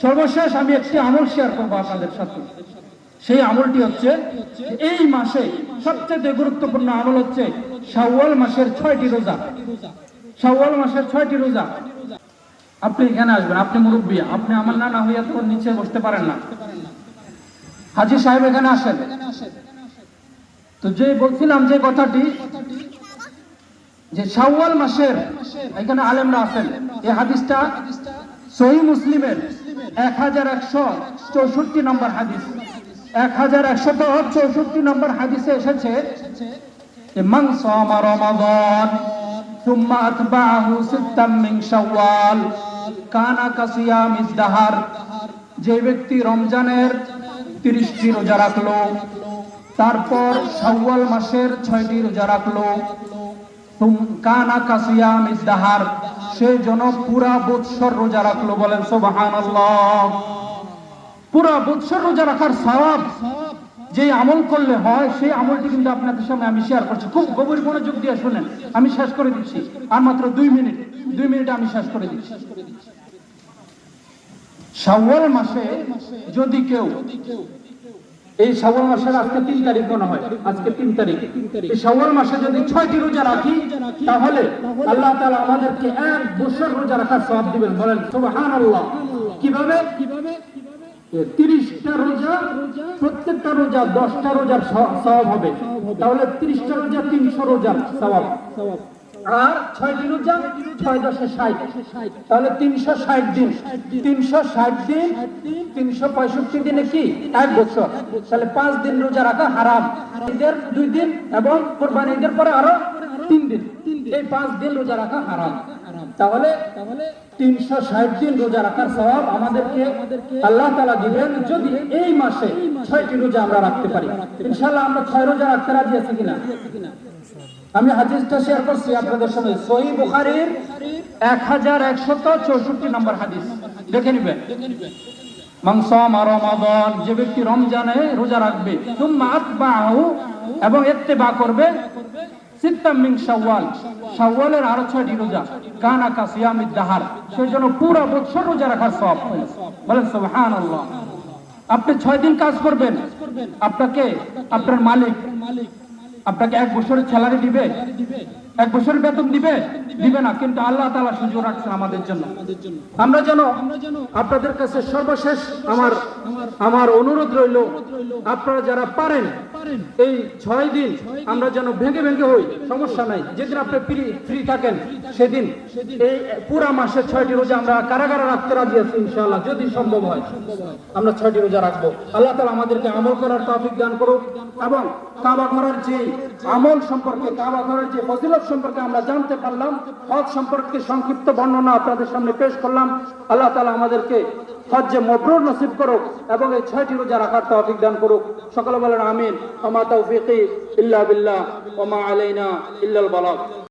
সর্বশেষ আমি একটি আমল শেয়ার করবো আপনাদের সাথে। সেই আমলটি হচ্ছে, এই মাসে সবচেয়ে গুরুত্বপূর্ণ আমল হচ্ছে শাওয়াল মাসের 6টি রোজা। শাওয়াল মাসের 6টি রোজা। আপনি এখানে আসবেন, আপনি মুরব্বী, আপনি আমার না হইয়া তো নিচে বসতে পারেন না। হাজী সাহেব এখানে আসেন। তো যে বলছিলাম যে কথাটি, যে শাওয়াল মাসের, এখানে আলেমরা আছেন, এই হাদিসটা সহিহ মুসলিমের 1164 নম্বর হাদিস, 1164 নম্বর হাদিসে এসেছে যে মান সামা রমাদান সুম্মা আতবাহু সিত্তাম মিন শাওয়াল কানা কাসিয়ামিদ দাহার। যে ব্যক্তি রমজানের 30টি রোজা রাখলো, তারপর শাওয়াল মাসের 6টি রোজা রাখলো, কানা কাসিয়ামিদ দাহার, সে যেন পুরা বৎসর রোজা রাখলো। বলেন সুবহানাল্লাহ। পুরা বৎসর রোজা রাখার সওয়াব যে আমল করলে হয়, সেই আমলটি কিন্তু আপনাদের সামনে আমি শেয়ার করছি। খুব গভীর মনোযোগ দিয়ে শুনেন, আমি শেষ করে দিচ্ছি, আর মাত্র 2 মিনিট আমি শেষ করে দিচ্ছি। শাওয়াল মাসে যদি কেউ, এই শাওয়াল মাসের আজকে 3 তারিখ মনে হয়, আজকে 3 তারিখ, এই শাওয়াল মাসে যদি 6টি রোজা রাখি, তাহলে আল্লাহ তাআলা আমাদেরকে 1 বছর রোজা রাখার সওয়াব দিবেন। বলেন সুবহানাল্লাহ। কিভাবে? 30টা রোজা, প্রত্যেকটা রোজা 10টা রোজার সওয়াব হবে, তাহলে 30টা রোজা 300 রোজার সওয়াব, আর 6টি রোজা 6 10 60, তাহলে 360 দিন, 360 দিন, 365 দিনে কি 1 বছর, তাহলে 5 দিন রোজা রাখা হারাম। ঈদের 2 দিন এবং কুরবানি ঈদের পরে আরো 3 দিন, এই 5 দিন রোজা রাখা হারাম। তাহলে 360 দিন রোজা রাখার সওয়াব আমাদেরকে আল্লাহ তাআলা দিবেন যদি এই মাসে 6টি রোজা আমরা রাখতে পারি। ইনশাআল্লাহ আমরা 6 রোজা রাখতে রাজি আছি কিনা? আমি হাদিসটা শেয়ার করছি আপনাদের সামনে, সহিহ বুখারীর 1164 নম্বর হাদিস, দেখে নিবেন। মান সামা রমাদান, যে ব্যক্তি রমজানে রোজা রাখবে, সুম্মা আতবাহু, এবং ইত্তিবা করবে, সিত্তাম মিন শাওয়াল, শাওয়ালের আরো 6টি রোজা, কানা কাসিয়ামিদ দাহার, সেজন্য পুরো বছর রোজা রাখার সওয়াব। বলেন সুবহানাল্লাহ। আপনি 6 দিন কাজ করবেন, আপনাকে আপনার মালিক আপনাকে 1 বছরের স্যালারি দিবে? 1 বছরের বেতন দিবে না, কিন্তু আল্লাহ তাআলা সুযোগ রাখছেন আমাদের জন্য। আমরা যেন, আপনাদের কাছে সর্বশেষ আমার অনুরোধ রইল, আপনারা যারা পারেন এই 6 দিন আমরা যেন ভেঙে হই, সমস্যা নাই, যেদিন আপনি ফ্রি থাকেন সেদিন এই পুরা মাসের 6টি রোজা আমরা কারাগারে রাখতে রাজি আছি ইনশাআল্লাহ। যদি সম্ভব হয় আমরা 6টি রোজা রাখবো। আল্লাহ তাআলা আমাদেরকে আমল করার তৌফিক দান করুক, এবং কাবা ঘরের যে আমল সম্পর্কে, কাবা ঘরের যে ফজিলত সম্পর্কে আমরা জানতে পারলাম, হজ সম্পর্কে সংক্ষিপ্ত বর্ণনা আপনাদের সামনে পেশ করলাম। আল্লাহ তাআলা আমাদেরকে হজ্জে মাবরুর নসিব করুক এবং এই 6টি রোজা রাখার তৌফিক দান করুক। সকলে বলেন আমিন। ওয়া মা তাওফীকি ইল্লা বিল্লাহ ওয়া মা আলাইনা ইল্লাল বালাগ।